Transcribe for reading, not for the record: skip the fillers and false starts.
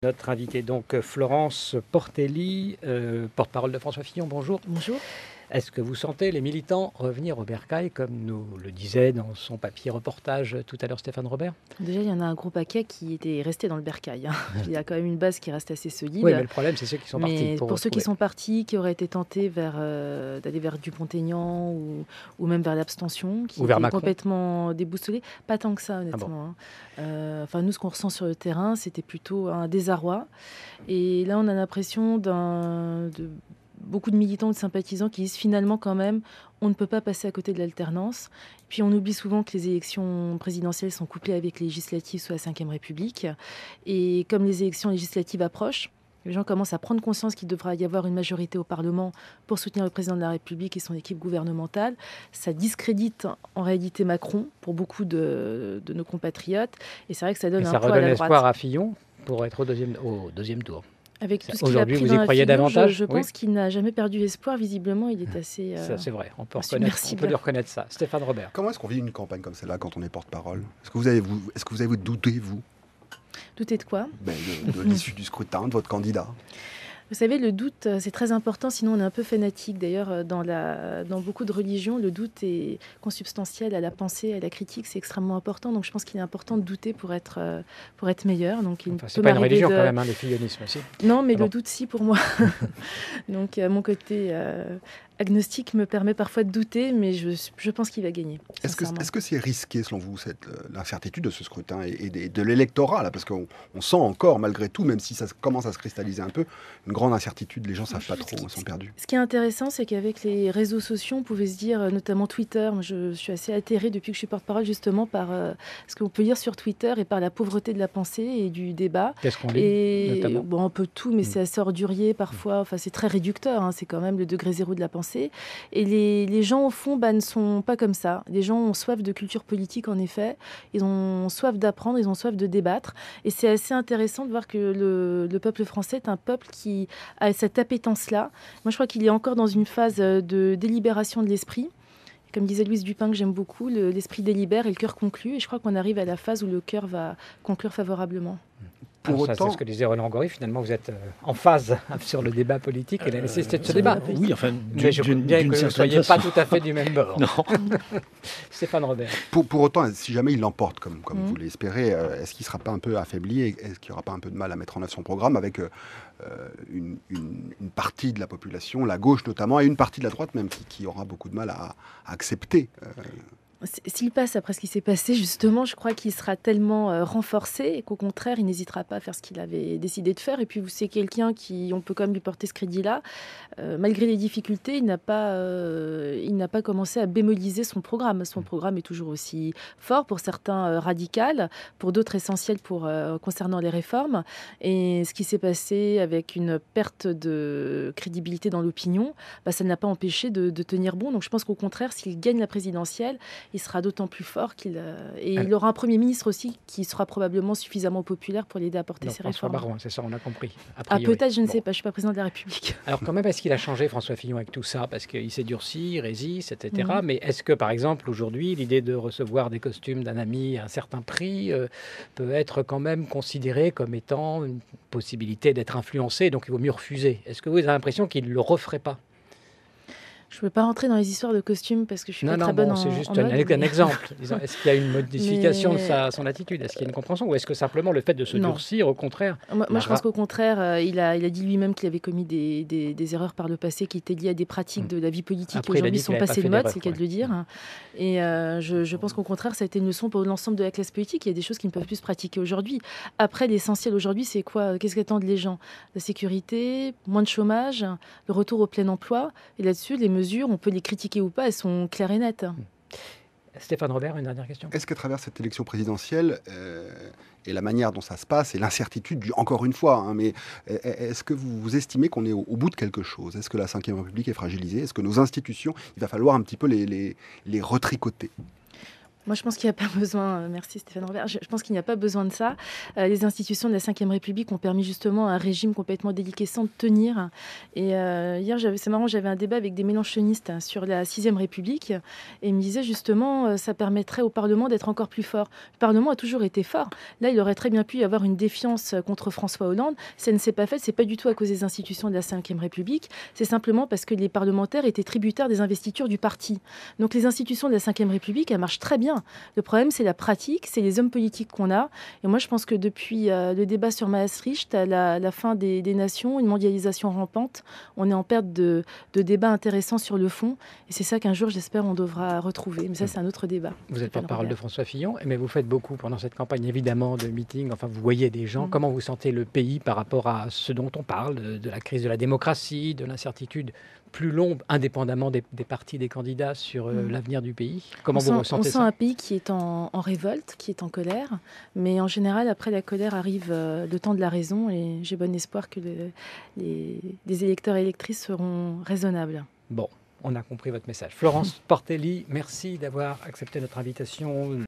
Notre invitée donc Florence Portelli, porte-parole de François Fillon, bonjour. Bonjour. Est-ce que vous sentez les militants revenir au bercail, comme nous le disait dans son papier reportage tout à l'heure Stéphane Robert? Déjà, il y en a un gros paquet qui était resté dans le bercail. Il y a quand même une base qui reste assez solide. Oui, mais le problème, c'est ceux qui sont partis. Pour ceux qui sont partis, qui auraient été tentés d'aller vers Dupont-Aignan ou même vers l'abstention, qui étaient complètement déboussolés, pas tant que ça, honnêtement. Ah bon. Enfin, nous, ce qu'on ressent sur le terrain, c'était plutôt un désarroi. Et là, on a l'impression de beaucoup de militants ou de sympathisants qui disent finalement quand même on ne peut pas passer à côté de l'alternance. Puis on oublie souvent que les élections présidentielles sont couplées avec les législatives sous la Ve République. Et comme les élections législatives approchent, les gens commencent à prendre conscience qu'il devra y avoir une majorité au Parlement pour soutenir le président de la République et son équipe gouvernementale. Ça discrédite en réalité Macron pour beaucoup de nos compatriotes. Et c'est vrai que ça donne un poids à la droite. Ça redonne espoir à Fillon pour être au deuxième tour. Avec tout ce qu'il a pris dans la figure, je pense qu'il n'a jamais perdu espoir. Visiblement, il est assez... Ça, c'est vrai, on peut lui reconnaître ça. Stéphane Robert. Comment est-ce qu'on vit une campagne comme celle-là quand on est porte-parole? Est-ce que vous avez douté, vous? Douté de quoi? De l'issue du scrutin, de votre candidat. Vous savez, le doute, c'est très important, sinon on est un peu fanatique. D'ailleurs, dans beaucoup de religions, le doute est consubstantiel à la pensée, à la critique, c'est extrêmement important. Donc je pense qu'il est important de douter pour être meilleur. Donc, c'est pas une religion quand même, le fillonisme aussi. Non, mais le doute, si, pour moi. Donc mon côté agnostique me permet parfois de douter, mais je pense qu'il va gagner. Est-ce que c'est risqué, selon vous, l'incertitude de ce scrutin et de l'électorat là? Parce qu'on sent encore, malgré tout, même si ça commence à se cristalliser un peu, une grande incertitude. Les gens ne savent pas trop, ils sont perdus. Ce qui est intéressant, c'est qu'avec les réseaux sociaux, on pouvait se dire, notamment Twitter, je suis assez atterrée depuis que je suis porte-parole, justement, par ce qu'on peut lire sur Twitter et par la pauvreté de la pensée et du débat. Qu'est-ce qu'on lit, notamment? Bon, un peu tout, mais c'est assez ordurier parfois. Enfin, c'est très réducteur, hein, c'est quand même le degré zéro de la pensée. Et les gens, au fond, ne sont pas comme ça. Les gens ont soif de culture politique, en effet. Ils ont soif d'apprendre, ils ont soif de débattre. Et c'est assez intéressant de voir que le peuple français est un peuple qui a cette appétence-là. Moi, je crois qu'il est encore dans une phase de délibération de l'esprit. Comme disait Louise Dupin, que j'aime beaucoup, l'esprit délibère et le cœur conclut. Et je crois qu'on arrive à la phase où le cœur va conclure favorablement. Pour autant, c'est ce que disait Roland Gori, finalement vous êtes en phase sur le débat politique et la nécessité de ce débat. Oui, enfin, mais je bien que vous ne soyez pas tout à fait du même bord. Non. Stéphane Robert. Pour autant, si jamais il l'emporte, comme vous l'espérez, est-ce qu'il ne sera pas un peu affaibli et est-ce qu'il n'y aura pas un peu de mal à mettre en œuvre son programme avec une partie de la population, la gauche notamment, et une partie de la droite même, qui aura beaucoup de mal à accepter S'il passe après ce qui s'est passé, justement, je crois qu'il sera tellement renforcé et qu'au contraire, il n'hésitera pas à faire ce qu'il avait décidé de faire. Et puis, c'est quelqu'un on peut quand même lui porter ce crédit-là. Malgré les difficultés, il n'a pas commencé à bémoliser son programme. Son programme est toujours aussi fort, pour certains radical, pour d'autres essentiel concernant les réformes. Et ce qui s'est passé avec une perte de crédibilité dans l'opinion, ça ne l'a pas empêché de tenir bon. Donc, je pense qu'au contraire, s'il gagne la présidentielle, il sera d'autant plus fort il aura un Premier ministre aussi qui sera probablement suffisamment populaire pour l'aider à porter ses réformes. Baron, c'est ça, on a compris. Peut-être, je ne sais pas, je ne suis pas président de la République. Alors quand même, est-ce qu'il a changé François Fillon avec tout ça? Parce qu'il s'est durci, il résiste, etc. Mais est-ce que, par exemple, aujourd'hui, l'idée de recevoir des costumes d'un ami à un certain prix peut être quand même considérée comme étant une possibilité d'être influencé, donc il vaut mieux refuser? Est-ce que vous avez l'impression qu'il ne le referait pas? Je ne veux pas rentrer dans les histoires de costumes parce que je suis pas très bonne en c'est juste en mode, un exemple. Est-ce qu'il y a une modification de son attitude? Est-ce qu'il y a une compréhension? Ou est-ce que simplement le fait de se durcir, au contraire... Moi, je pense qu'au contraire, il a dit lui-même qu'il avait commis des erreurs par le passé qui étaient liées à des pratiques de la vie politique Après, qui aujourd'hui sont passées de mode, c'est le cas de le dire. Et je pense qu'au contraire, ça a été une leçon pour l'ensemble de la classe politique. Il y a des choses qui ne peuvent plus se pratiquer aujourd'hui. Après, l'essentiel aujourd'hui, c'est quoi? Qu'est-ce qu'attendent les gens? La sécurité, moins de chômage, le retour au plein emploi. Et là-dessus, les mesures, on peut les critiquer ou pas, elles sont claires et nettes. Stéphane Robert, une dernière question. Est-ce qu'à travers cette élection présidentielle et la manière dont ça se passe et l'incertitude, encore une fois, mais est-ce que vous estimez qu'on est au bout de quelque chose? Est-ce que la Ve République est fragilisée? Est-ce que nos institutions, il va falloir un petit peu les retricoter? Moi, je pense qu'il n'y a pas besoin, merci Stéphane Robert, je pense qu'il n'y a pas besoin de ça. Les institutions de la Ve République ont permis justement à un régime complètement déliquescent de tenir. Et hier, c'est marrant, j'avais un débat avec des mélenchonistes sur la Sixième République, et ils me disaient justement ça permettrait au Parlement d'être encore plus fort. Le Parlement a toujours été fort. Là, il aurait très bien pu y avoir une défiance contre François Hollande. Ça ne s'est pas fait, c'est pas du tout à cause des institutions de la Ve République, c'est simplement parce que les parlementaires étaient tributaires des investitures du parti. Donc les institutions de la Ve République, elles marchent très bien. Le problème, c'est la pratique, c'est les hommes politiques qu'on a. Et moi, je pense que depuis le débat sur Maastricht, à la fin des nations, une mondialisation rampante, on est en perte de débats intéressants sur le fond. Et c'est ça qu'un jour, j'espère, on devra retrouver. Mais ça, c'est un autre débat. Vous êtes porte-parole de François Fillon, mais vous faites beaucoup pendant cette campagne, évidemment, de meetings. Enfin, vous voyez des gens. Comment vous sentez le pays par rapport à ce dont on parle, de la crise de la démocratie, de l'incertitude plus longue, indépendamment des partis, des candidats, sur l'avenir du pays? Comment vous ressentez ça? On sent un pays qui est en révolte, qui est en colère, mais en général, après la colère arrive le temps de la raison, et j'ai bon espoir que les électeurs et électrices seront raisonnables. Bon, on a compris votre message. Florence Portelli, merci d'avoir accepté notre invitation.